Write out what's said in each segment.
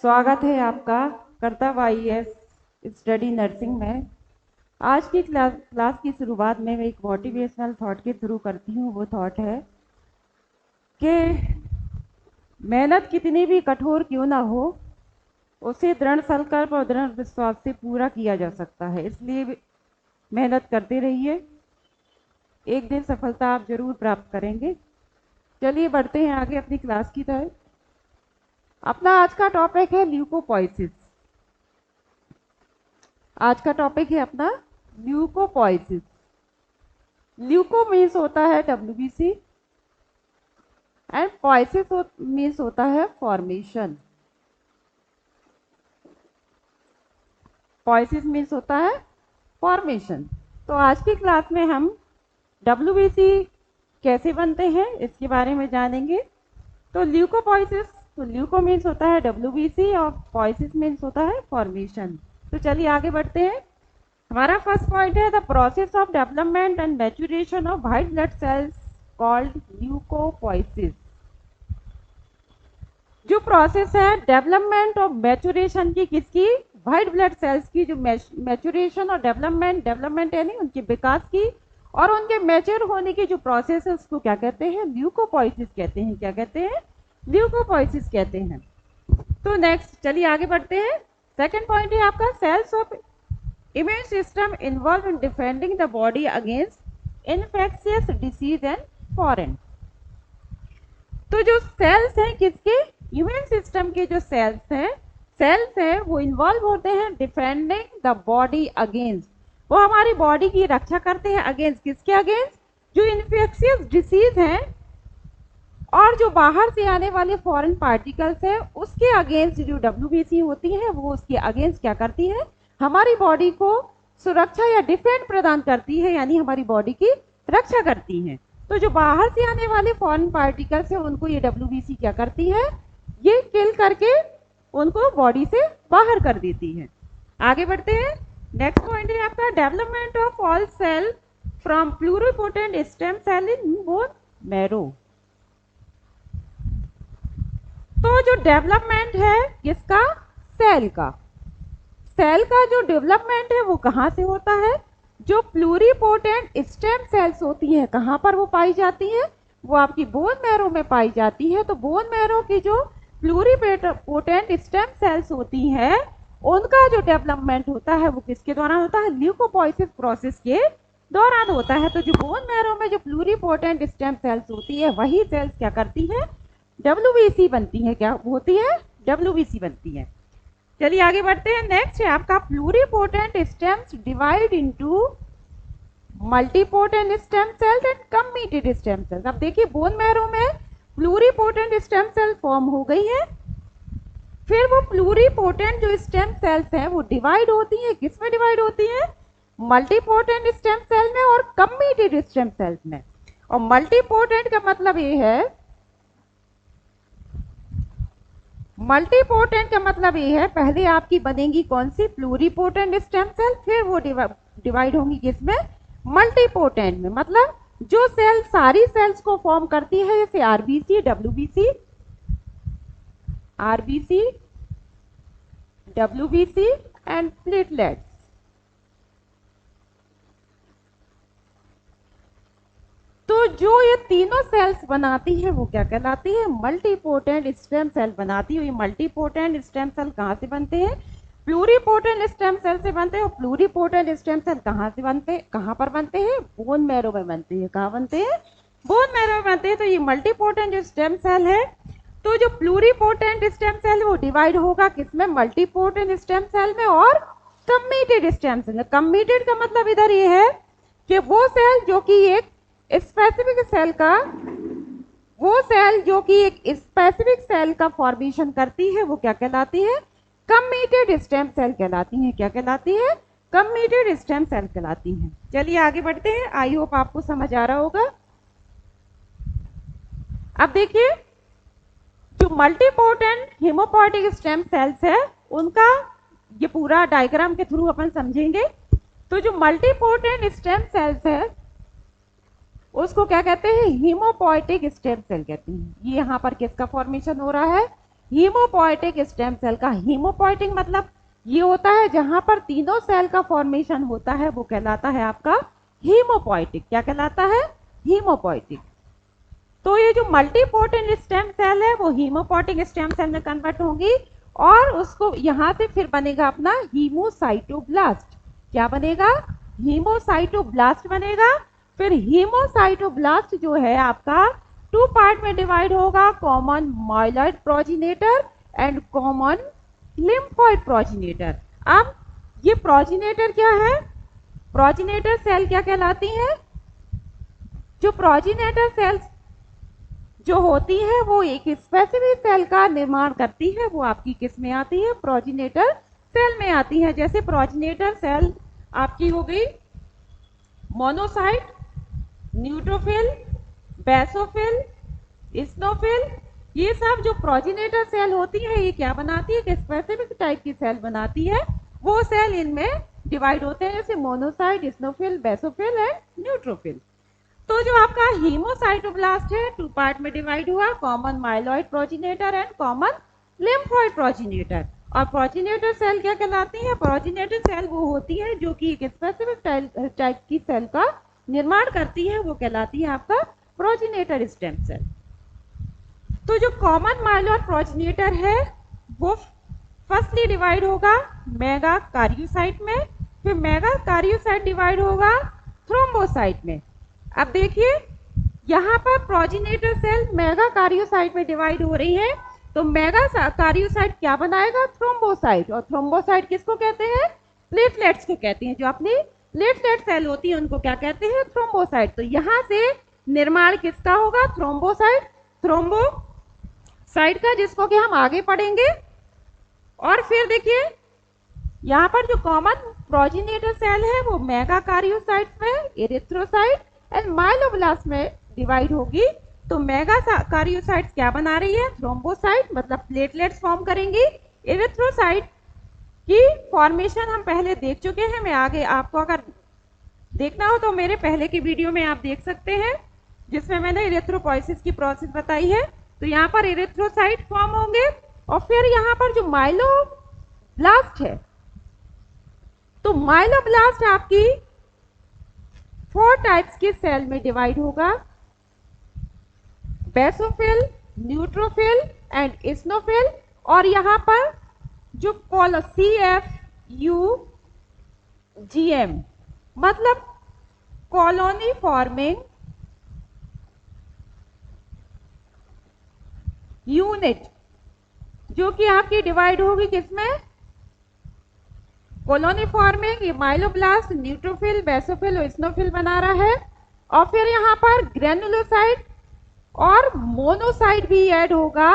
स्वागत है आपका कर्तव्य आईएएस स्टडी नर्सिंग में। आज की क्लास की शुरुआत में मैं एक मोटिवेशनल थॉट के थ्रू करती हूँ। वो थॉट है कि मेहनत कितनी भी कठोर क्यों ना हो, उसे दृढ़ संकल्प और दृढ़ विश्वास से पूरा किया जा सकता है। इसलिए मेहनत करते रहिए, एक दिन सफलता आप जरूर प्राप्त करेंगे। चलिए बढ़ते हैं आगे अपनी क्लास की तरफ। अपना आज का टॉपिक है ल्यूकोपोइसिस। आज का टॉपिक है अपना ल्यूकोपोइसिस। ल्यूको मीन्स होता है WBC एंड पोइसिस मीन्स होता है फॉर्मेशन। पोइसिस मीन्स होता है फॉर्मेशन। तो आज की क्लास में हम WBC कैसे बनते हैं इसके बारे में जानेंगे। तो ल्यूकोपोइसिस, तो ल्यूको मीन्स होता है WBC और पोइसिस मीन्स होता है फॉर्मेशन। तो चलिए आगे बढ़ते हैं। हमारा फर्स्ट पॉइंट है the process of development and maturation of white blood cells called leucopoiesis. जो प्रोसेस है डेवलपमेंट और मैच्योरेशन की, किसकी? व्हाइट ब्लड सेल्स की। जो मैच्योरेशन और डेवलपमेंट यानी उनके विकास की और उनके मैच्योर होने की जो प्रोसेस है उसको क्या कहते हैं? ल्यूकोपोइसिस कहते हैं। क्या कहते हैं? ल्यूकोपोइसिस कहते हैं। तो नेक्स्ट चलिए आगे बढ़ते हैं। सेकंड पॉइंट है आपका cells of immune system involve in defending the body against infectious disease and foreign. तो जो सेल्स हैं किसके? इम्यून सिस्टम के जो सेल्स हैं वो इन्वॉल्व होते हैं डिफेंडिंग द बॉडी अगेंस्ट, वो हमारी बॉडी की रक्षा करते हैं। अगेंस्ट किसके? अगेंस्ट जो इन्फेक्शियस डिसीज हैं और जो बाहर से आने वाले फॉरेन पार्टिकल्स है उसके अगेंस्ट जो WBC होती है वो उसके अगेंस्ट क्या करती है? हमारी बॉडी को सुरक्षा या डिफेंड प्रदान करती है, यानी हमारी बॉडी की रक्षा करती है। तो जो बाहर से आने वाले फॉरेन पार्टिकल्स है उनको ये WBC क्या करती है? ये किल करके उनको बॉडी से बाहर कर देती है। आगे बढ़ते हैं। नेक्स्ट पॉइंट है आपका development of all cell from pluripotent stem cell in bone marrow. तो जो डेवलपमेंट है किसका? सेल का। सेल का जो डेवलपमेंट है वो कहां से होता है? जो प्लूरिपोटेंट स्टेम सेल्स होती हैं कहां पर वो पाई जाती हैं? वो आपकी बोन मैरो में पाई जाती है। तो बोन मैरो की जो प्लूरिपोटेंट स्टेम सेल्स होती हैं उनका जो डेवलपमेंट होता है वो किसके दौरान होता है? ल्यूकोपोइसिस प्रोसेस के दौरान होता है। तो जो बोन मैरो में जो प्लूरिपोटेंट स्टेम सेल्स होती है वही सेल्स क्या करती है? WBC बनती है। क्या होती है? WBC बनती है। चलिए आगे बढ़ते हैं। नेक्स्ट है आपका pluripotent stems divide into multipotent stem cells and committed stem cells. अब देखिए बोन मैरो में प्लूरिपोटेंट स्टेम सेल फॉर्म हो गई है, फिर वो प्लूरिपोटेंट जो स्टेम सेल्स हैं वो डिवाइड होती हैं। किस में डिवाइड होती हैं? मल्टीपोटेंट स्टेम सेल में और कम्मिटेड स्टेम सेल्स में। और मल्टीपोटेंट का मतलब ये है, मल्टीपोटेंट का मतलब ये है पहले आपकी बनेगी कौन सी? प्लूरिपोटेंट स्टेम सेल, फिर वो डिवाइड होंगी किसमें? मल्टीपोटेंट में। मतलब जो सेल सारी सेल्स को फॉर्म करती है जैसे RBC, WBC एंड प्लेटलेट्स। तो जो ये तीनों सेल्स बनाती है वो क्या कहलाती है? मल्टीपोटेंट स्टेम सेल बनाती है। ये मल्टीपोटेंट स्टेम सेल कहाँ से बनते हैं? प्लूरिपोटेंट स्टेम सेल से बनते हैं। और प्लूरिपोटेंट स्टेम सेल कहाँ से बनते हैं? कहाँ पर बनते हैं? बोन मैरो में बनते हैं। कहाँ बनते हैं? बोन मैरो में बनते हैं। तो ये मल्टीपोटेंट जो स्टेम सेल है, तो जो प्लूरिपोटेंट स्टेम सेल वो डिवाइड होगा किसमें? मल्टीपोटेंट स्टेम सेल में और कम्मिटेड स्टेम सेल में। कम्मिटेड का मतलब इधर ये है कि वो सेल जो कि एक स्पेसिफिक सेल का, वो सेल जो कि एक स्पेसिफिक सेल का फॉर्मेशन करती है वो क्या कहलाती है? कम्मिटेड स्टेम सेल कहलाती है। क्या कहलाती है? कम्मिटेड स्टेम सेल कहलाती है। चलिए आगे बढ़ते हैं। आई होप आपको समझ आ रहा होगा। अब देखिए जो मल्टीपोटेंट हेमोपोइटिक स्टेम सेल्स है उनका ये पूरा डायग्राम के थ्रू अपन समझेंगे। तो जो मल्टीपोटेंट स्टेम सेल्स है उसको क्या कहते हैं? हीमोपोइटिक स्टेम सेल कहते हैं। ये यहाँ पर किसका फॉर्मेशन हो रहा है? हीमोपोएटिक स्टेम सेल का। हीमोपोएटिक मतलब ये होता है जहां पर तीनों सेल का फॉर्मेशन होता है, वो कहलाता है आपका हीमोपोएटिक। क्या कहलाता है? हीमोपोएटिक। तो ये जो मल्टीपोटेंट स्टेम सेल है वो हीमोपोएटिक स्टेम सेल में कन्वर्ट होंगी और उसको यहां से फिर बनेगा अपना हीमोसाइटोब्लास्ट। क्या बनेगा? हीमोसाइटोब्लास्ट बनेगा। फिर हीमोसाइटोब्लास्ट जो है आपका 2 पार्ट में डिवाइड होगा, common myeloid progenitor and common lymphoid progenitor. अब ये प्रोजिनेटर क्या है? प्रोजिनेटर सेल क्या कहलाती है? जो प्रोजिनेटर सेल्स जो होती है वो एक स्पेसिफिक सेल का निर्माण करती है, वो आपकी किस में आती है? प्रोजिनेटर सेल में आती है। जैसे प्रोजिनेटर सेल आपकी हो गई मोनोसाइट, न्यूट्रोफिल, बेसोफिल, स्नोफिल। ये सब जो प्रोजिनेटर सेल होती है ये क्या बनाती है? कि स्पेसिफिक टाइप की सेल बनाती है। वो सेल इनमें डिवाइड होते हैं जैसे मोनोसाइट, स्नोफिल, बेसोफिल एंड न्यूट्रोफिल। तो जो आपका हीमोसाइटोब्लास्ट है 2 पार्ट में डिवाइड हुआ, common myeloid progenitor and common lymphoid progenitor. और प्रोजिनेटर सेल क्या कहलाती है? प्रोजिनेटर सेल वो होती है जो कि एक स्पेसिफिक टाइप की सेल का निर्माण करती है, वो कहलाती है आपका प्रोजिनेटर स्टेम सेल। तो जो कॉमन माइलॉइड प्रोजिनेटर है वो फर्स्टली डिवाइड होगा मेगा कार्योसाइट में, फिर मेगा कार्योसाइट डिवाइड होगा थ्रोम्बोसाइट में। अब देखिए यहाँ पर प्रोजिनेटर सेल मेगा कार्योसाइट में डिवाइड हो रही है, तो मेगा कार्योसाइट क्या बनाएगा? थ्रोम्बोसाइट। और थ्रोम्बोसाइट किसको कहते हैं? प्लेटलेट्स को कहते हैं। जो अपनी प्लेटलेट सेल होती है उनको क्या कहते हैं? थ्रोम्बोसाइट। तो यहाँ से निर्माण किसका होगा? थ्रोम्बोसाइट, थ्रोम्बोसाइट का, जिसको कि हम आगे पढ़ेंगे। और फिर देखिए यहाँ पर जो कॉमन प्रोजिनेटर सेल है वो मेगा कार्योसाइट में एरिथ्रोसाइट एंड माइलोब्लास्ट में डिवाइड होगी। तो मेगा कार्योसाइट्स क्या बना रही है? थ्रोम्बोसाइट, मतलब प्लेटलेट्स फॉर्म करेंगी। एरिथ्रोसाइट की फॉर्मेशन हम पहले देख चुके हैं। मैं आगे आपको अगर देखना हो तो मेरे पहले की वीडियो में आप देख सकते हैं जिसमें मैंने एरिथ्रोपोइसिस की प्रोसेस बताई है। तो यहाँ पर एरिथ्रोसाइट फॉर्म होंगे और फिर यहाँ पर जो माइलोब्लास्ट है, तो माइलोब्लास्ट आपकी 4 टाइप्स के सेल में डिवाइड होगा, बेसोफिल, न्यूट्रोफिल एंड स्नोफिल। और यहाँ पर जो CFUGM मतलब कॉलोनी फॉर्मिंग यूनिट, जो कि आपकी डिवाइड होगी किसमें? कॉलोनी फॉर्मिंग, ये माइलोब्लास्ट, न्यूट्रोफिल, बेसोफिल और स्नोफिल बना रहा है। और फिर यहाँ पर ग्रेनुलोसाइट और मोनोसाइट भी ऐड होगा।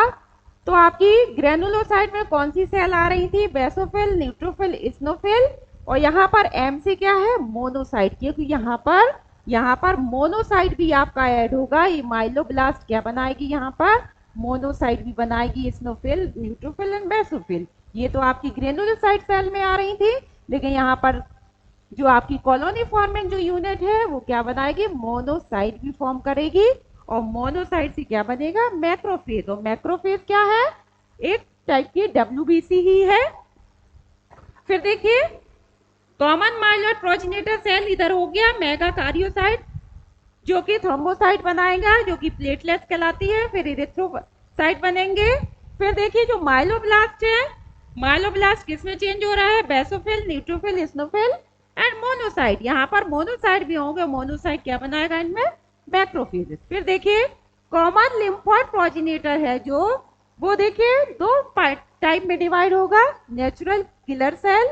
तो आपकी ग्रेनुलोसाइट में कौन सी सेल आ रही थी? Basophil, neutrophil, स्नोफिल। और यहाँ पर एम से क्या है? मोनोसाइट, क्योंकि यहाँ पर मोनोसाइट भी आपका ऐड होगा। ये माइलोब्लास्ट क्या बनाएगी? यहाँ पर मोनोसाइट भी बनाएगी, स्नोफिल, न्यूट्रोफिल एंड बेसोफिल। ये तो आपकी ग्रेनुलोसाइट सेल में आ रही थी, लेकिन यहाँ पर जो आपकी कॉलोनी फॉर्मिंग जो यूनिट है वो क्या बनाएगी? मोनोसाइट भी फॉर्म करेगी। और मोनोसाइट से क्या बनेगा? मैक्रोफेज। और मैक्रोफेज क्या है? एक टाइप की WBC ही है। फिर देखिए कॉमन माइलॉइड प्रोजिनेटर सेल इधर हो गया, मेगा कार्योसाइट जो कि थ्रोम्बोसाइट बनाएगा, जो कि प्लेटलेट्स कहलाती है। फिर इरिथ्रोसाइट बनेंगे। फिर देखिए जो माइलोब्लास्ट है, माइलोब्लास्ट किस में चेंज हो रहा है? Basophil, neutrophil, स्नोफिल and monocyte. यहाँ पर मोनोसाइट भी होंगे। मोनोसाइट क्या बनाएगा इनमें? मैक्रोफेज। फिर देखिए कॉमन लिम्फोइड प्रोजिनेटर है जो, वो देखिए 2 टाइप में डिवाइड होगा, natural killer cell,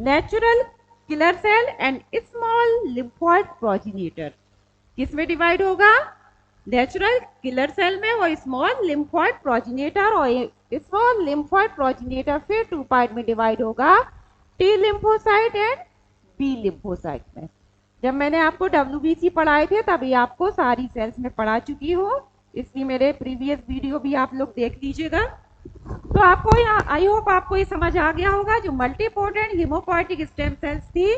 natural killer cell and small lymphoid progenitor. किस में डिवाइड होगा? नेचुरल किलर सेल में और स्मॉल लिम्फोइड प्रोजिनेटर। और स्मॉल लिम्फोइड प्रोजिनेटर फिर 2 पार्ट में डिवाइड होगा, T lymphocyte and B lymphocyte में। जब मैंने आपको WBC पढ़ाए थे तभी आपको सारी सेल्स में पढ़ा चुकी हूँ, इसलिए मेरे प्रीवियस वीडियो भी आप लोग देख लीजिएगा। तो आपको आई होप आपको ये समझ आ गया होगा। जो मल्टीपोटेंट हीमोपोएटिक स्टेम सेल्स थी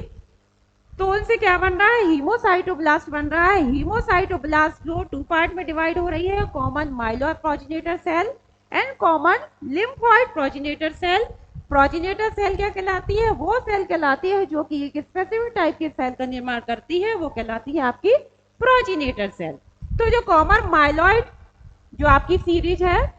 तो उनसे क्या बन रहा है, हीमोसाइटोब्लास्ट बन रहा है। हीमोसाइटोब्लास्ट जो 2 पार्ट में डिवाइड हो रही है, common myeloid progenitor cell and common lymphoid progenitor cell. Progenitor cell क्या कहलाती है, वो सेल कहलाती है जो कि एक स्पेसिफिक टाइप के सेल का निर्माण करती है, वो कहलाती है आपकी प्रोजेनेटर सेल। तो जो कॉमन माइलॉइड जो आपकी सीरीज है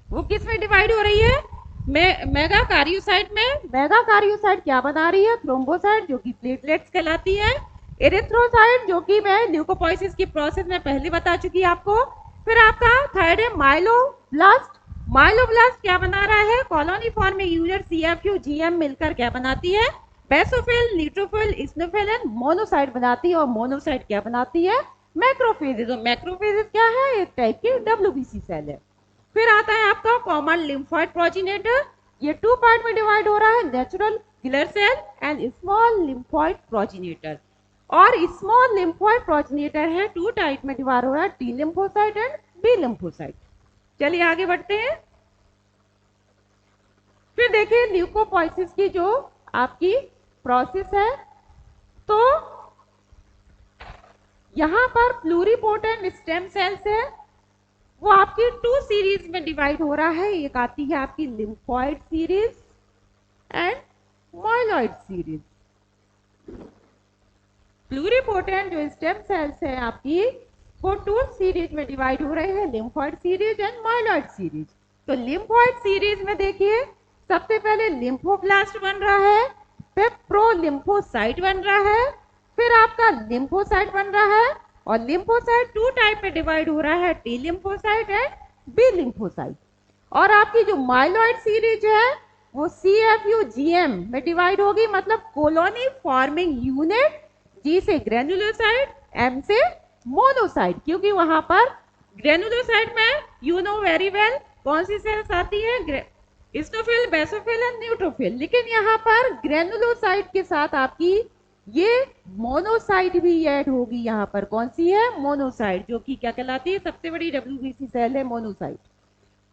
वो किस में डिवाइड हो रही है, मेगा कार्योसाइट में। मेगा कार्योसाइट क्या बना रही है, थ्रोम्बोसाइट जो कि प्लेटलेट्स कहलाती है, एरिथ्रोसाइट जो कि मैं ल्यूकोपोइसिस की प्रोसेस में पहले बता चुकी आपको। फिर आपका थर्ड है माइलोब्लास्ट। माइलोब्लास्ट क्या बना रहा है, colony forming unit CFU GM मिलकर क्या बनाती है, बेसोफिल, न्यूट्रोफिल, स्नोफिल एंड मोनोसाइट बनाती है। और मोनोसाइट क्या बनाती है, मैक्रोफेजेस। और मैक्रोफेजेस क्या है, एक टाइप की डब्ल्यूबीसी सेल है। फिर आता है आपका कॉमन लिम्फोइड प्रोजेनेटर। ये 2 पार्ट में डिवाइड हो रहा है, natural killer cell and small lymphoid progenitor. और स्मॉल लिम्फोइड प्रोजेनेटर है 2 टाइप में डिवाइड हो रहा है, T lymphocyte and B lymphocyte. चलिए आगे बढ़ते हैं। फिर देखिए ल्यूकोपोइसिस की जो आपकी प्रोसेस है, तो यहां पर प्लूरिपोटेंट स्टेम सेल्स है, वो आपकी 2 सीरीज में डिवाइड हो रहा है। एक आती है आपकी lymphoid series and myeloid series. Pluripotent जो स्टेम सेल्स है आपकी, वो 2 सीरीज में डिवाइड हो रहे हैं, lymphoid series and myeloid series. तो लिम्फोइड सीरीज में देखिए सबसे पहले लिम्फोब्लास्ट बन रहा है, फिर प्रो लिम्फोसाइट बन रहा है, फिर आपका लिम्फोसाइट बन रहा है। और लिम्फोसाइट 2 टाइप में डिवाइड हो रहा है, T lymphocyte and B lymphocyte. और आपकी जो माइलॉइड सीरीज है वो CFU-GM में डिवाइड होगी, मतलब कॉलोनी फॉर्मिंग यूनिट, जी से ग्रेनुलोसाइट, M से मोनोसाइट। क्योंकि वहां पर ग्रेनुलोसाइट में यू नो वेरी वेल कौन सी सेल्स आती है, स्टोफिल, बेसोफिल एंड न्यूट्रोफिल। लेकिन यहाँ पर ग्रेनुलोसाइट के साथ आपकी ये मोनोसाइट भी ऐड होगी। यहाँ पर कौन सी है, मोनोसाइट, जो कि क्या कहलाती है, सबसे बड़ी WBC सेल है मोनोसाइट।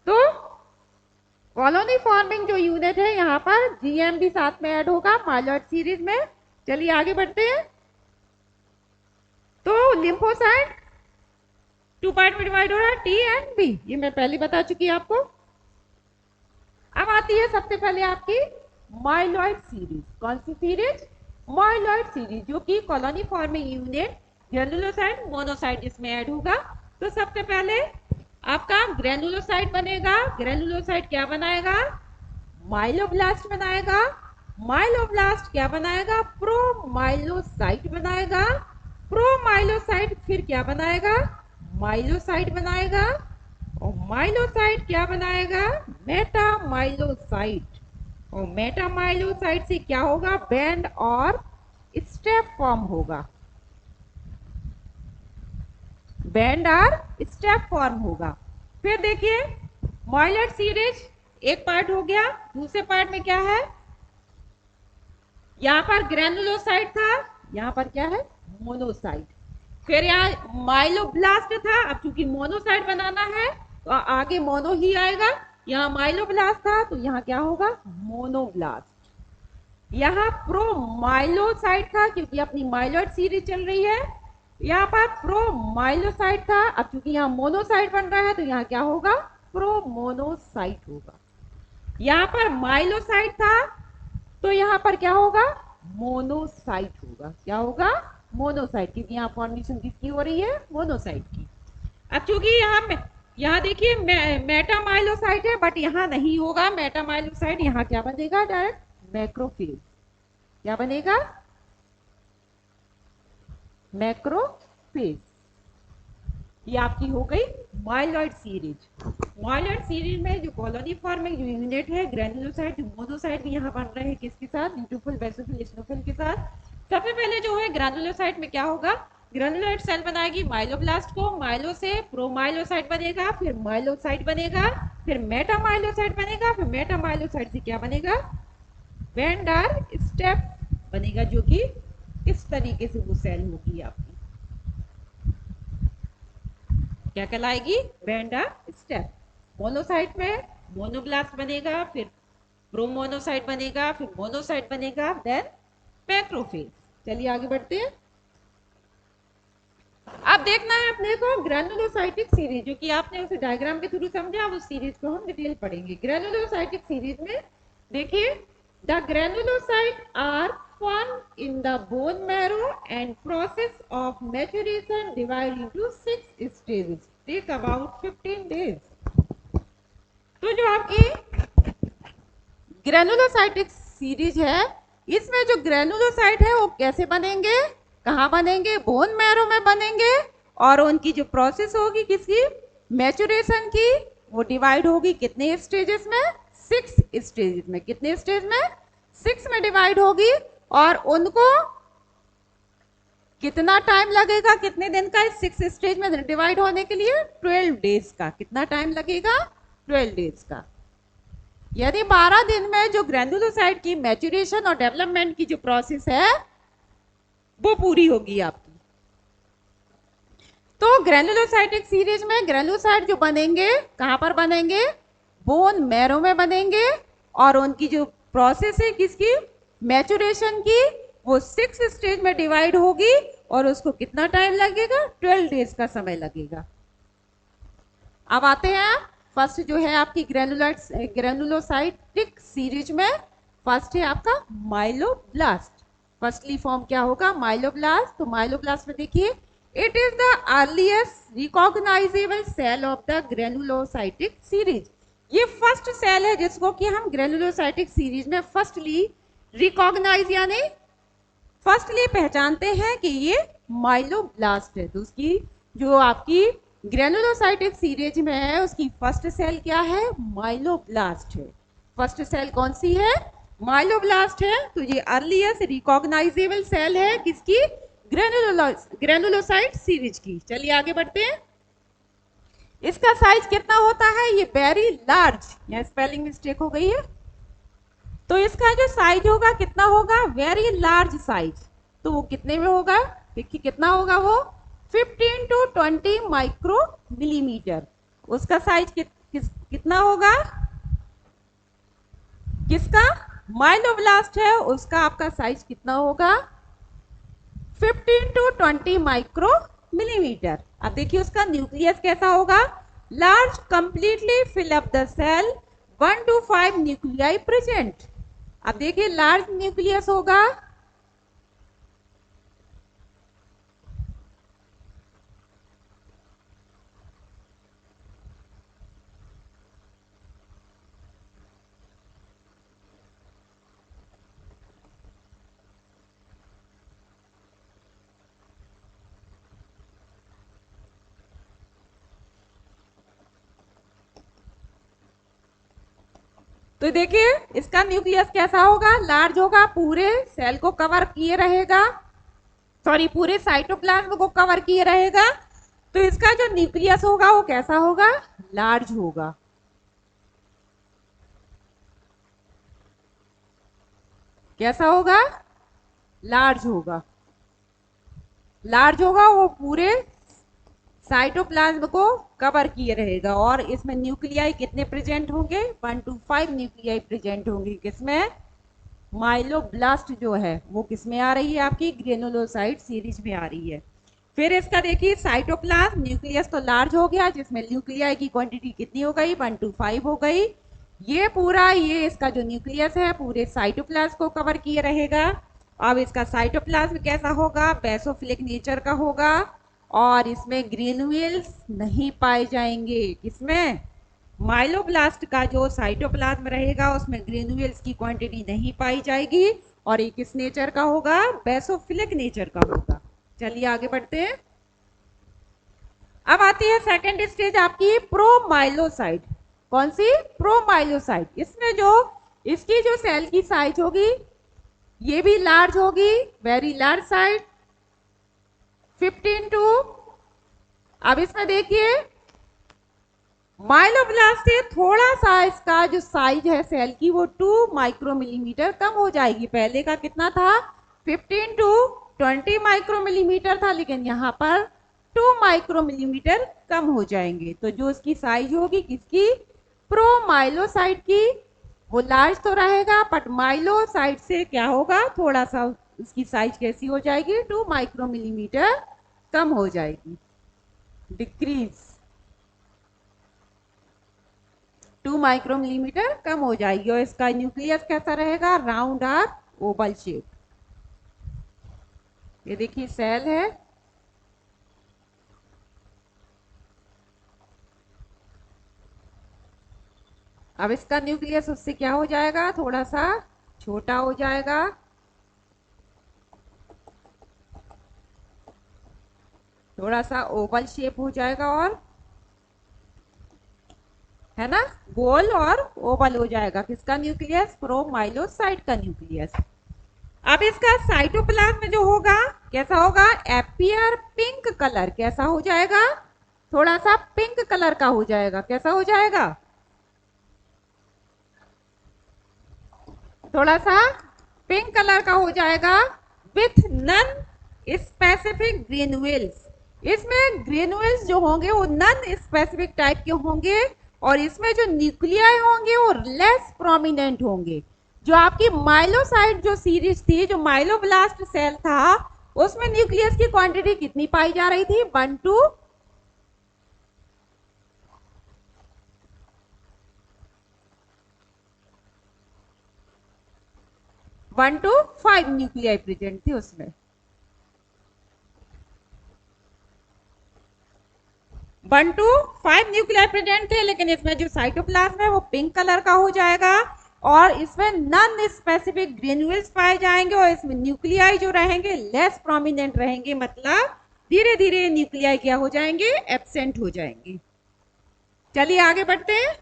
तो कॉलोनी फॉर्मिंग जो यूनिट है यहाँ पर GM भी साथ में ऐड होगा माइलॉइड सीरीज में। चलिए आगे बढ़ते हैं। तो लिम्फोसाइट 2 पार्ट में डिवाइड हो रहा है, T एंड B, ये मैं पहले बता चुकी आपको। अब आती है सबसे पहले आपकी माइलॉइड सीरीज। कौन सी सीरीज, माइलॉइड सीरीज, जो कि colony forming unit granulocyte, monocyte इसमें ऐड होगा। तो सबसे पहले आपका ग्रेनुलोसाइट बनेगा। ग्रेनुलोसाइट क्या बनाएगा, माइलोब्लास्ट बनाएगा। माइलोब्लास्ट क्या बनाएगा, प्रोमाइलोसाइट बनाएगा। प्रोमाइलोसाइट फिर क्या बनाएगा, माइलोसाइट बनाएगा। और माइलोसाइट क्या बनाएगा, मेटामाइलोसाइट। और मेटामाइलोसाइट से क्या होगा, बैंड और स्टेप फॉर्म होगा, बैंड और स्टेप फॉर्म होगा। फिर देखिए माइलॉइड सीरीज एक पार्ट हो गया, दूसरे पार्ट में क्या है, यहां पर ग्रेनुलोसाइट था, यहां पर क्या है, मोनोसाइट। फिर यहाँ माइलोब्लास्ट था, अब चूंकि मोनोसाइट बनाना है तो आगे मोनो ही आएगा। यहाँ माइलोब्लास्ट था तो यहाँ क्या होगा, मोनोब्लास्ट। यहाँ प्रोमाइलोसाइट था क्योंकि अपनी माइलॉइड सीरीज चल रही है। यहाँ पर प्रोमाइलोसाइट था, अब चूंकि यहाँ मोनोसाइट बन रहा है तो यहाँ क्या होगा, प्रोमोनोसाइट होगा। यहाँ पर माइलोसाइट था तो यहाँ पर क्या होगा, मोनोसाइट होगा। क्या होगा, मोनोसाइट, क्योंकि यहाँ फॉर्मेशन किसकी हो रही है, मोनोसाइट की। अब चूंकि यहाँ देखिए मेटामाइलोसाइट है, बट यहाँ नहीं होगा मेटामाइलोसाइट, यहाँ क्या बनेगा, डायरेक्ट मैक्रोफेज। क्या बनेगा, मैक्रोफेज। ये आपकी हो गई माइलॉइड सीरीज। माइलॉइड सीरीज में जो कॉलोनी फॉर्मिंग जो यूनिट है, ग्रेनुलोसाइट, मोनोसाइट भी यहाँ बन रहे हैं, किसके साथ, न्यूट्रोफिल, बेसोफिल, स्नोफिल के साथ। सबसे पहले जो है ग्रेनुलोसाइट में क्या होगा, ग्रेनुलोसाइट सेल बनाएगी माइलोब्लास्ट को, माइलो से प्रोमाइलोसाइट बनेगा, फिर माइलोसाइट बनेगा, फिर मेटामाइलोसाइट बनेगा, फिर मेटामाइलोसाइट से क्या बनेगा, बैंड और स्टेप बनेगा, जो कि इस तरीके से वो सेल होगी आपकी, क्या कहलाएगी, बैंड और स्टेप। मोनोसाइट में मोनोब्लास्ट बनेगा, फिर प्रोमोनोसाइट बनेगा, फिर मोनोसाइट बनेगा, देन मैक्रोफेज। चलिए आगे बढ़ते हैं। अब देखना है अपने को ग्रेनुलोसाइटिक सीरीज, जो कि आपने उसे डायग्राम के थ्रू समझा, अब उस सीरीज को हम डिटेल पढ़ेंगे। ग्रेनुलोसाइटिक सीरीज में देखिए, the granulocyte are formed in the bone marrow and process of maturation divide into 6 stages, take about 15 days। तो जो आपकी ग्रेनुलोसाइटिक सीरीज है, इसमें जो ग्रेनुलोसाइट है वो कैसे बनेंगे, कहाँ बनेंगे, बोन मैरो में बनेंगे, और उनकी जो प्रोसेस होगी किसकी, मैचुरेशन की, वो डिवाइड होगी कितने स्टेजेस में, 6 स्टेजेस में। कितने स्टेज में, 6 में डिवाइड होगी। और उनको कितना टाइम लगेगा, कितने दिन का, इस 6 स्टेज में डिवाइड होने के लिए 12 डेज का। कितना टाइम लगेगा, 12 डेज का। यानी 12 दिन में जो ग्रेनुलोसाइट की मैच्योरेशन और डेवलपमेंट की जो प्रोसेस है वो पूरी होगी आपकी। तो ग्रेनुलोसाइटिक सीरीज में ग्रेनुलोसाइट जो बनेंगे कहां पर बनेंगे, बोन मैरो में बनेंगे, और उनकी जो प्रोसेस है किसकी, मैच्योरेशन की, वो 6 स्टेज में डिवाइड होगी, और उसको कितना टाइम लगेगा, 12 डेज का समय लगेगा। अब आते हैं फर्स्ट जो है आपकी ग्रेनुलोसाइटिक सीरीज में, फर्स्ट है आपका माइलोब्लास्ट। फर्स्टली फॉर्म क्या होगा, माइलोब्लास्ट। तो माइलोब्लास्ट में देखिए, it is the earliest recognisable cell of the granulocytic series. ये फर्स्ट सेल है जिसको कि हम ग्रेनुलोसाइटिक सीरीज में फर्स्टली रिकॉग्नाइज यानी फर्स्टली पहचानते हैं कि ये माइलोब्लास्ट है। तो उसकी जो आपकी ग्रेनुलोसाइटिक सीरीज में है उसकी फर्स्ट सेल क्या है, माइलोब्लास्ट है। फर्स्ट सेल कौन सी है, माइलोब्लास्ट है। तो ये अर्लीस्ट रिकॉग्नाइजेबल सेल है किसकी, ग्रेनुलोसाइट सीरीज की। चलिए आगे बढ़ते हैं। इसका साइज कितना होता है, ये वेरी लार्ज, यहाँ स्पेलिंग मिस्टेक हो गई है। तो इसका जो साइज होगा कितना होगा, वेरी लार्ज साइज। तो वो कितने में होगा, देखिए कितना होगा वो, 15 to 20 माइक्रो मिलीमीटर। उसका साइज कितना होगा, किसका, माइलोब्लास्ट है, उसका आपका साइज कितना होगा, 15 to 20 माइक्रो मिलीमीटर। अब देखिए उसका न्यूक्लियस कैसा होगा, large, completely fill up the cell, 1 to 5 nuclei present. अब देखिए लार्ज न्यूक्लियस होगा, तो देखिए इसका न्यूक्लियस कैसा होगा, लार्ज होगा, पूरे सेल को कवर किए रहेगा, सॉरी पूरे साइटोप्लाज्म को कवर किए रहेगा। तो इसका जो न्यूक्लियस होगा वो कैसा होगा, लार्ज होगा। कैसा होगा, लार्ज होगा। लार्ज होगा, वो पूरे साइटोप्लाज्म को कवर किए रहेगा। और इसमें न्यूक्लियाई कितने प्रेजेंट होंगे, 1 to 5 न्यूक्लियाई प्रेजेंट होंगे। किसमें, माइलोब्लास्ट जो है वो किसमें आ रही है, आपकी ग्रेनुलोसाइट सीरीज में आ रही है। फिर इसका देखिए साइटोप्लाज्म, न्यूक्लियस तो लार्ज हो गया, जिसमें न्यूक्लियाई की क्वांटिटी कितनी हो गई, 1 to 5 हो गई। ये पूरा ये इसका जो न्यूक्लियस है पूरे साइटोप्लाज्म को कवर किए रहेगा। अब इसका साइटोप्लाज्म कैसा होगा, बेसोफिलिक नेचर का होगा, और इसमें ग्रेन्यूल्स नहीं पाए जाएंगे। किसमें, माइलोब्लास्ट का जो साइटोप्लाज्म रहेगा उसमें ग्रेन्यूल्स की क्वांटिटी नहीं पाई जाएगी, और ये किस नेचर का होगा, बेसोफिलिक नेचर का होगा। चलिए आगे बढ़ते हैं। अब आती है सेकेंड स्टेज आपकी प्रोमाइलोसाइट। कौन सी, प्रोमाइलोसाइट। इसमें जो इसकी जो सेल की साइज होगी ये भी लार्ज होगी, वेरी लार्ज साइज, 15 to, अब इसमें देखिए माइलोब्लास्ट से थोड़ा सा इसका जो साइज है सेल की वो 2 माइक्रो मिलीमीटर कम हो जाएगी। पहले का कितना था, 15 to 20 माइक्रो मिलीमीटर था, लेकिन यहाँ पर 2 माइक्रो मिलीमीटर कम हो जाएंगे। तो जो इसकी साइज होगी किसकी, प्रोमाइलोसाइट की, वो लार्ज तो रहेगा, बट माइलोसाइट से क्या होगा, थोड़ा सा उसकी साइज कैसी हो जाएगी, 2 माइक्रोमिलीमीटर कम हो जाएगी, डिक्रीज 2 माइक्रोमिलीमीटर कम हो जाएगी। और इसका न्यूक्लियस कैसा रहेगा, राउंड और ओवल शेप। ये देखिए सेल है, अब इसका न्यूक्लियस उससे क्या हो जाएगा, थोड़ा सा छोटा हो जाएगा, थोड़ा सा ओवल शेप हो जाएगा, और है ना, गोल और ओवल हो जाएगा किसका न्यूक्लियस, प्रोमाइलोसाइट का न्यूक्लियस। अब इसका साइटोप्लाज्म जो होगा कैसा होगा, एपियर पिंक कलर, कैसा हो जाएगा, थोड़ा सा पिंक कलर का हो जाएगा, कैसा हो जाएगा, थोड़ा सा पिंक कलर का हो जाएगा, विथ नन स्पेसिफिक ग्रेनुअल्स। इसमें ग्रेनुअल्स जो होंगे वो नन स्पेसिफिक टाइप के होंगे, और इसमें जो न्यूक्लियाई होंगे वो लेस प्रोमिनेंट होंगे। जो आपकी माइलोसाइट जो सीरीज थी, जो माइलोब्लास्ट सेल था, उसमें न्यूक्लियस की क्वांटिटी कितनी पाई जा रही थी, 1 to 5 न्यूक्लियाई प्रेजेंट थी उसमें। 1 to 5 न्यूक्लियाई प्रेजेंट थे, लेकिन इसमें जो साइटोप्लाज्म है वो पिंक कलर का हो जाएगा, और इसमें नॉन स्पेसिफिक ग्रेन्यूल्स पाए जाएंगे, और इसमें न्यूक्लियाई जो रहेंगे लेस प्रोमिनेंट रहेंगे, मतलब धीरे धीरे न्यूक्लियाई क्या हो जाएंगे, एब्सेंट हो जाएंगे। चलिए आगे बढ़ते हैं।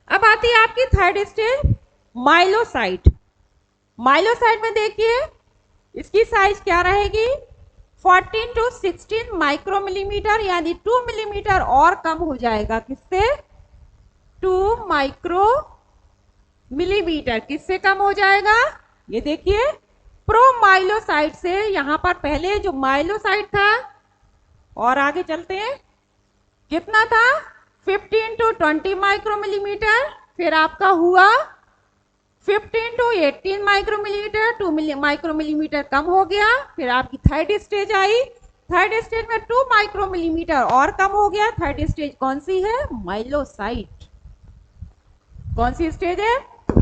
अब आती है आपकी थर्ड स्टेज, माइलोसाइट। माइलोसाइट में देखिए इसकी साइज क्या रहेगी, 14 to 16 माइक्रोमिलीमीटर, यानी 2 मिलीमीटर और कम हो जाएगा, किससे, 2 माइक्रोमिलीमीटर, किससे कम हो जाएगा, ये देखिए प्रोमाइलोसाइट से। यहां पर पहले जो माइलोसाइट था, और आगे चलते हैं, कितना था, 15 to 20 माइक्रोमिलीमीटर, फिर आपका हुआ 15 to 18 माइक्रोमिलीमीटर, 2 माइक्रोमिलीमीटर कम हो गया, फिर आपकी third stage I, third stage में 2 माइक्रोमिलीमीटर और कम हो गया। थर्ड स्टेज कौन सी है, माइलोसाइट। कौन सी स्टेज है,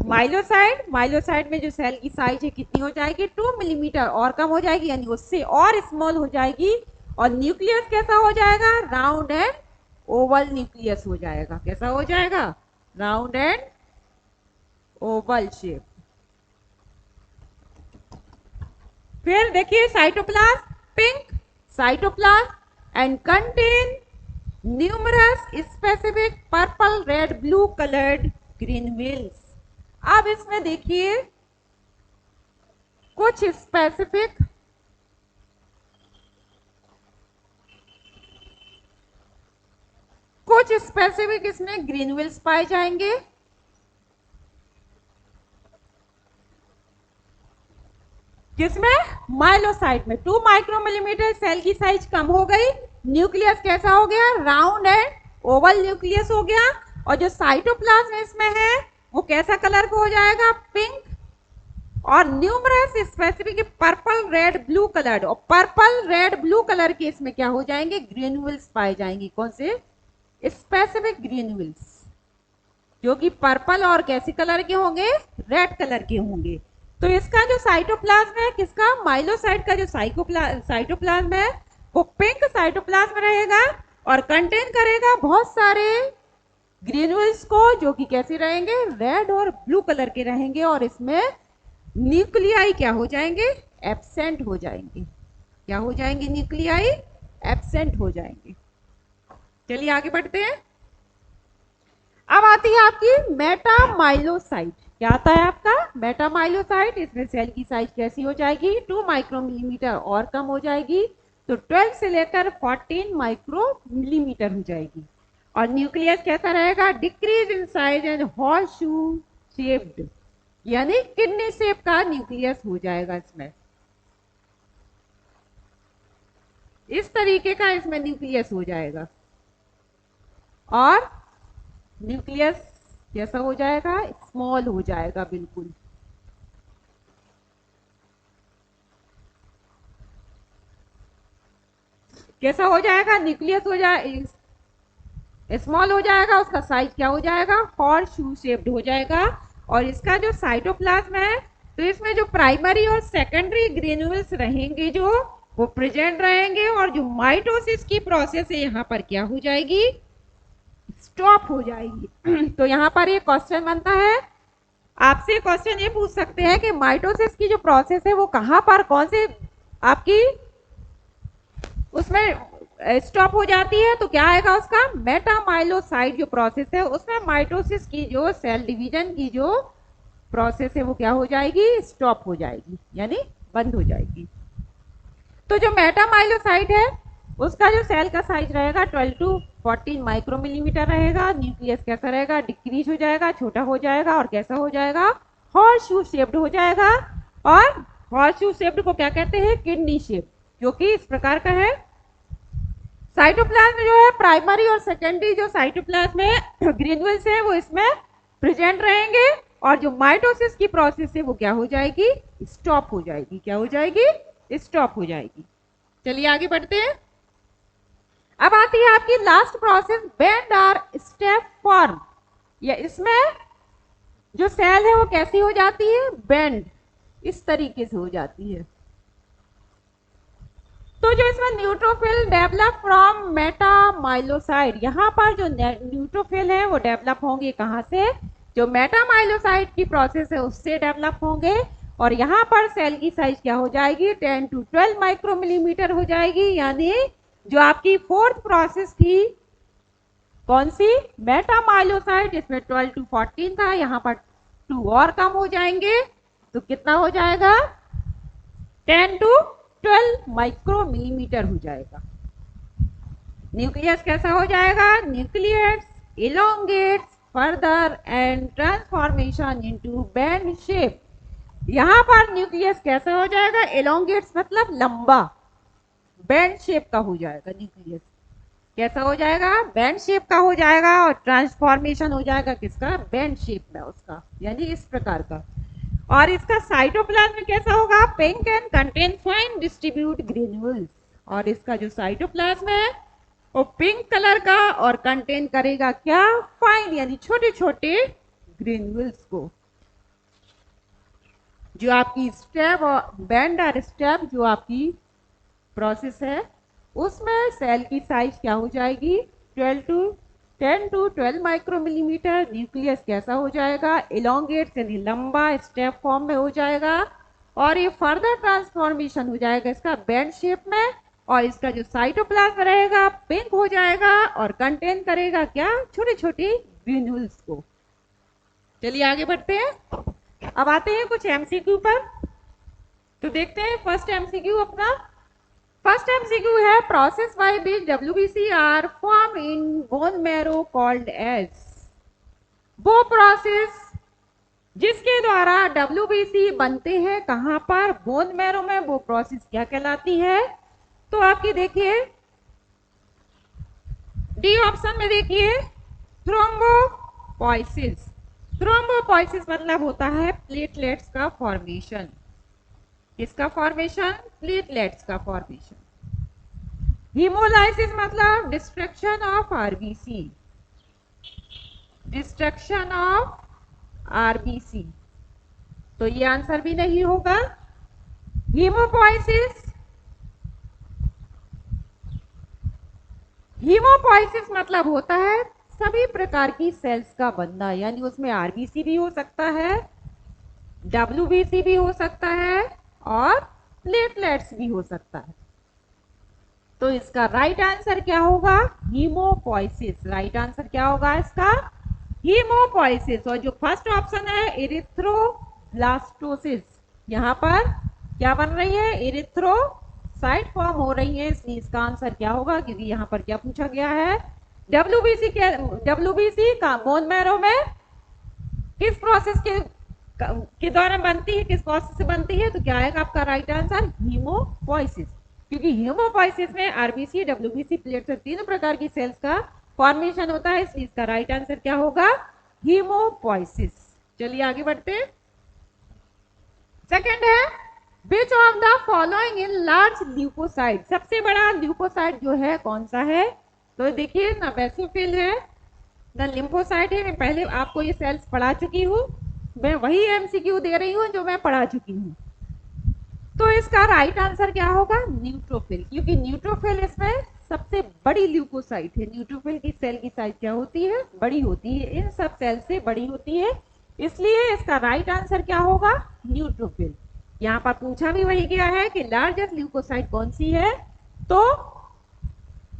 माइलोसाइट। माइलोसाइट में जो सेल की साइज है कितनी हो जाएगी, 2 मिलीमीटर और कम हो जाएगी, यानी उससे और स्मॉल हो जाएगी, और न्यूक्लियस कैसा हो जाएगा, राउंड एंड ओवल न्यूक्लियस हो जाएगा, कैसा हो जाएगा, राउंड एंड ओवल शेप। फिर देखिए cytoplasm pink cytoplasm and contain numerous specific purple red blue coloured granules. अब इसमें देखिए कुछ स्पेसिफिक इसमें ग्रेन्यूल्स पाए जाएंगे। किसमें, माइलोसाइट में। 2 माइक्रोमिलीमीटर सेल की साइज कम हो गई, न्यूक्लियस कैसा हो गया, राउंड एंड ओवल न्यूक्लियस हो गया, और जो साइटोप्लाज्म इसमें है वो कैसा कलर का हो जाएगा, पिंक, और numerous specific purple red blue colour, और पर्पल रेड ब्लू कलर के इसमें क्या हो जाएंगे, ग्रेन्यूल्स पाए जाएंगे। कौन से, स्पेसिफिक ग्रेन्यूल्स, जो कि पर्पल और कैसे कलर के होंगे, रेड कलर के होंगे। तो इसका जो साइटोप्लाज्म है किसका, माइलोसाइट का जो साइटोप्लाज्म है वो पिंक साइटोप्लाज्म रहेगा, और कंटेन करेगा बहुत सारे ग्रेन्यूल्स को, जो कि कैसे रहेंगे, रेड और ब्लू कलर के रहेंगे, और इसमें न्यूक्लियाई क्या हो जाएंगे, एब्सेंट हो जाएंगे। क्या हो जाएंगे, न्यूक्लियाई एब्सेंट हो जाएंगे। चलिए आगे बढ़ते हैं। अब आती है आपकी मेटामाइलोसाइट। क्या आता है आपका, मेटामाइलोसाइट। इसमें सेल की साइज कैसी हो जाएगी, 2 माइक्रोमिलीमीटर और कम हो जाएगी, तो 12 से लेकर 14 माइक्रोमिलीमीटर हो जाएगी, और न्यूक्लियस कैसा रहेगा, decrease in size and horseshoe shaped, यानी किडनी शेप का न्यूक्लियस हो जाएगा इसमें। इस तरीके का इसमें न्यूक्लियस हो जाएगा, और न्यूक्लियस कैसा हो जाएगा, स्मॉल हो जाएगा बिल्कुल। कैसा हो जाएगा, न्यूक्लियस हो जाए स्मॉल हो जाएगा, उसका साइज क्या हो जाएगा, हॉर्स शू शेप्ड हो जाएगा। और इसका जो साइटोप्लाज्म है, तो इसमें जो प्राइमरी और सेकेंडरी ग्रेन्यूल्स रहेंगे जो वो प्रेजेंट रहेंगे, और जो माइटोसिस की प्रोसेस है यहाँ पर क्या हो जाएगी, स्टॉप हो जाएगी। तो यहाँ पर ये क्वेश्चन बनता है, आपसे क्वेश्चन ये पूछ सकते हैं कि माइटोसिस की जो प्रोसेस है वो कहाँ पर, कौन से आपकी उसमें स्टॉप हो जाती है, तो क्या आएगा उसका, मेटामाइलोसाइट जो प्रोसेस है उसमें माइटोसिस की जो सेल डिवीजन की जो प्रोसेस है वो क्या हो जाएगी, स्टॉप हो जाएगी, यानी बंद हो जाएगी। तो जो मेटामाइलोसाइट है उसका जो सेल का साइज रहेगा 12 टू 14 माइक्रोमिलीमीटर रहेगा। न्यूक्लियस कैसा रहेगा, डिक्रीज हो जाएगा, छोटा हो जाएगा, और कैसा हो जाएगा, हॉर्स शू शेप्ड हो जाएगा। और हॉर्स शू शेप्ड को क्या कहते हैं, किडनी शेप, जो कि इस प्रकार का है। साइटोप्लाज्म जो है प्राइमरी और सेकेंडरी जो साइटोप्लाज्म में ग्रेन्यूल्स है वो इसमें प्रेजेंट रहेंगे, और जो माइटोसिस की प्रोसेस है वो क्या हो जाएगी, स्टॉप हो जाएगी, क्या हो जाएगी, स्टॉप हो जाएगी। चलिए आगे बढ़ते हैं। अब आती है आपकी लास्ट प्रोसेस, बेंड और स्टेप फॉर्म। या इसमें जो सेल है वो कैसी हो जाती है, बेंड, इस तरीके से हो जाती है। तो जो इसमें न्यूट्रोफिल डेवलप फ्रॉम मेटामाइलोसाइट, यहाँ पर जो न्यूट्रोफिल है वो डेवलप होंगे कहाँ से, जो मेटामाइलोसाइट की प्रोसेस है उससे डेवलप होंगे। और यहाँ पर सेल की साइज क्या हो जाएगी, 10 टू 12 माइक्रोमिलीमीटर हो जाएगी। यानी जो आपकी फोर्थ प्रोसेस थी कौन सी, मेटामाइलोसाइट, इसमें 12 टू 14 था, यहाँ पर 2 और कम हो जाएंगे, तो कितना हो जाएगा, 10 टू 12 माइक्रोमिलीमीटर हो जाएगा। न्यूक्लियस कैसा हो जाएगा, nucleus elongates further and transformation into band shape। यहाँ पर न्यूक्लियस कैसा हो जाएगा, elongates मतलब लंबा, बैंड शेप का हो जाएगा। न्यूक्लियस कैसा हो जाएगा, बैंड शेप का हो जाएगा, और ट्रांसफॉर्मेशन हो जाएगा किसका, बैंड शेप में उसका, यानी इस प्रकार का। और इसका साइटोप्लाज्म कैसा होगा, pink and contain fine distribute granules. और इसका जो साइटोप्लाज्म है वो पिंक कलर का और कंटेन करेगा क्या, फाइन, यानी छोटे छोटे ग्रेन्यूल्स को। जो आपकी स्टेप और बैंड और स्टेप जो आपकी प्रोसेस है उसमें सेल की साइज क्या हो जाएगी, 10 टू 12 माइक्रोमिलीमीटर। न्यूक्लियस कैसा हो जाएगा, इलोंगेट यानी लंबा, स्टेप फॉर्म में हो जाएगा, और ये फर्दर ट्रांसफॉर्मेशन हो जाएगा इसका बैंड शेप में। और इसका जो साइटोप्लाज्म रहेगा पिंक हो जाएगा और कंटेन करेगा क्या, छोटे छोटे ग्रेन्यूल्स को। चलिए आगे बढ़ते हैं। अब आते हैं कुछ एमसीक्यू पर, तो देखते हैं फर्स्ट एमसीक्यू अपना। फर्स्ट एमसीक्यू है, process by which WBC are form in bone marrow called as. वो प्रोसेस जिसके द्वारा डब्ल्यूबीसी बनते हैं कहां पर, बोन मैरो में, वो प्रोसेस क्या कहलाती है। तो आपकी देखिए डी ऑप्शन में देखिए, थ्रोम्बोपोइसिस। थ्रोम्बोपोइसिस मतलब होता है प्लेटलेट्स का फॉर्मेशन। किसका फॉर्मेशन, प्लेटलेट्स का फॉर्मेशन। हीमोलाइसिस मतलब destruction of RBC, destruction of RBC, तो ये आंसर भी नहीं होगा। हीमोपोइसिस, हीमोपोइसिस मतलब होता है सभी प्रकार की सेल्स का बनना, यानी उसमें आरबीसी भी हो सकता है, डब्ल्यूबीसी भी हो सकता है, और प्लेटलेट्स भी हो सकता है। तो इसका राइट आंसर क्या होगा, हीमोपोइसिस। राइट आंसर क्या होगा इसका, हीमोपोइसिस। और जो फर्स्ट ऑप्शन है एरिथ्रोब्लास्टोसिस, यहाँ पर क्या बन रही है, एरिथ्रोसाइट फॉर्म हो रही है, इसलिए इसका आंसर क्या होगा, क्योंकि यहाँ पर क्या पूछा गया है, डब्ल्यूबीसी का बोन मैरो में किस प्रोसेस के द्वारा बनती है, किस प्रोसेस से बनती है, तो क्या आएगा आपका राइट आंसर, हीमोपोइसिस। क्योंकि हीमोपोइसिस में आरबीसी, डब्ल्यूबीसी, प्लेटलेट, तीनों प्रकार की सेल्स का फॉर्मेशन होता है, इसलिए इसका राइट आंसर क्या होगा, हीमोपोइसिस। चलिए आगे बढ़ते हैं। सेकंड है, which of the following in large leukocyte, सबसे बड़ा ल्यूकोसाइट जो है कौन सा है? तो देखिए ना, बेसोफिल है, न लिम्फोसाइट है। मैं पहले आपको ये सेल्स पढ़ा चुकी हूँ, मैं वही एमसीक्यू दे रही हूँ जो मैं पढ़ा चुकी हूँ। तो इसका राइट आंसर क्या होगा? न्यूट्रोफिल, क्योंकि न्यूट्रोफिल इसमें सबसे बड़ी ल्यूकोसाइट है। न्यूट्रोफिल की सेल की साइज क्या होती है? बड़ी होती है, इन सब सेल से बड़ी होती है, इसलिए इसका राइट आंसर क्या होगा? न्यूट्रोफिल। यहाँ पर पूछा भी वही गया है कि लार्जेस्ट ल्यूकोसाइट कौन सी है, तो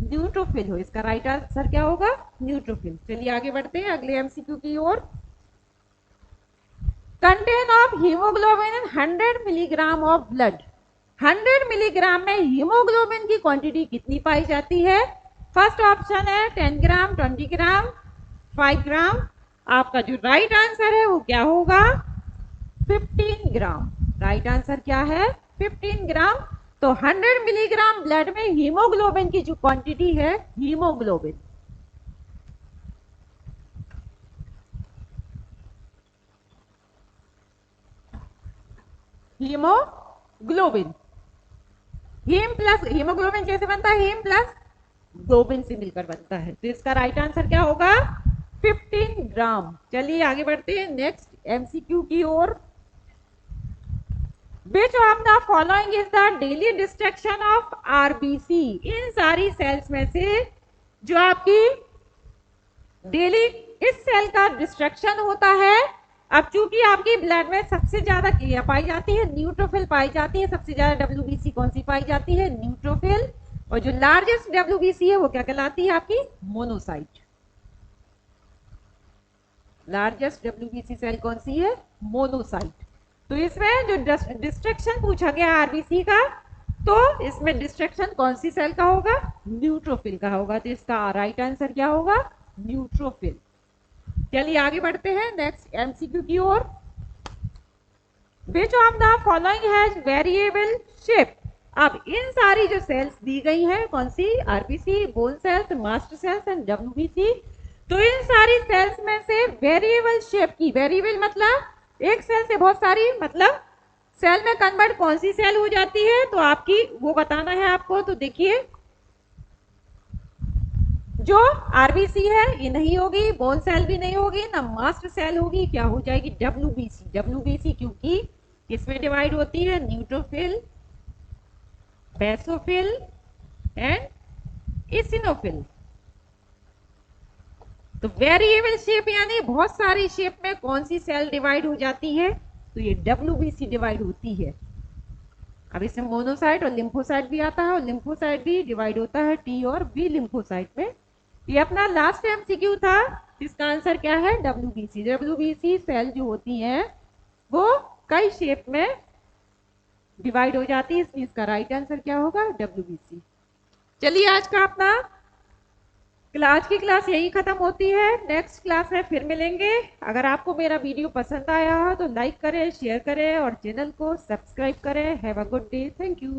न्यूट्रोफिल हो, इसका राइट आंसर क्या होगा? न्यूट्रोफिल। चलिए आगे बढ़ते हैं अगले एमसीक्यू की ओर। Content of haemoglobin in 100 milligram of blood, 100 milligram में हीमोग्लोबिन की क्वांटिटी कितनी पाई जाती है? फर्स्ट ऑप्शन है 10 ग्राम, 20 ग्राम, 5 ग्राम। आपका जो राइट आंसर है वो क्या होगा? 15 ग्राम। राइट आंसर क्या है? 15 ग्राम। तो 100 मिलीग्राम ब्लड में हीमोग्लोबिन की जो क्वांटिटी है, haemoglobin haemoglobin haem plus haemoglobin कैसे बनता है? हीम प्लस ग्लोबिन से मिलकर बनता है, तो इसका राइट आंसर क्या होगा? 15 ग्राम। चलिए आगे बढ़ते हैं नेक्स्ट एमसीक्यू की ओर। Which of the following is the daily destruction of RBC? इन सारी सेल्स में से जो आपकी डेली इस सेल का डिस्ट्रक्शन होता है, अब चूंकि आपकी ब्लड में सबसे ज्यादा क्या पाई जाती है? न्यूट्रोफिल पाई जाती है। सबसे ज्यादा डब्ल्यूबीसी कौन सी पाई जाती है? न्यूट्रोफिल। और जो लार्जेस्ट डब्ल्यूबीसी है वो क्या कहलाती है? आपकी मोनोसाइट। लार्जेस्ट डब्ल्यूबीसी सेल कौन सी है? मोनोसाइट। तो इसमें जो डिस्ट्रक्शन पूछा गया आरबीसी का, तो इसमें डिस्ट्रक्शन कौन सी सेल का होगा? न्यूट्रोफिल का होगा, तो इसका राइट आंसर क्या होगा? न्यूट्रोफिल। चलिए आगे बढ़ते हैं नेक्स्ट एमसीक्यू की ओर। Which of the following has variable shape? अब इन सारी जो सेल्स दी गई हैं कौन सी? RBC, bone cells, mast cells and WBC. तो इन सारी सेल्स में से वेरिएबल शेप की, वेरिएबल मतलब एक सेल से बहुत सारी, मतलब सेल में कन्वर्ट कौन सी सेल हो जाती है, तो आपकी वो बताना है आपको। तो देखिए, जो आरबीसी है ये नहीं होगी, बोन सेल भी नहीं होगी, ना मास्ट सेल होगी, क्या हो जाएगी? डब्ल्यूबीसी। डब्ल्यूबीसी क्योंकि किसमें डिवाइड होती है? Neutrophil, basophil and eosinophil. तो वेरिएबल शेप यानी बहुत सारी शेप में कौन सी सेल डिवाइड हो जाती है? तो ये डब्ल्यूबीसी डिवाइड होती है। अब इसमें मोनोसाइट और लिम्फोसाइट भी आता है, और लिम्फोसाइट भी डिवाइड होता है टी और बी लिम्फोसाइट में। ये अपना लास्ट एमसीक्यू था, इसका आंसर क्या है? डब्ल्यूबीसी। डब्ल्यूबीसी सेल जो होती हैं वो कई शेप में डिवाइड हो जाती है, इसलिए इसका राइट आंसर क्या होगा? डब्ल्यूबीसी। चलिए आज का अपना आज की क्लास यही खत्म होती है, नेक्स्ट क्लास में फिर मिलेंगे। अगर आपको मेरा वीडियो पसंद आया हो तो लाइक करें, शेयर करें और चैनल को सब्सक्राइब करें। Have a good day, thank you.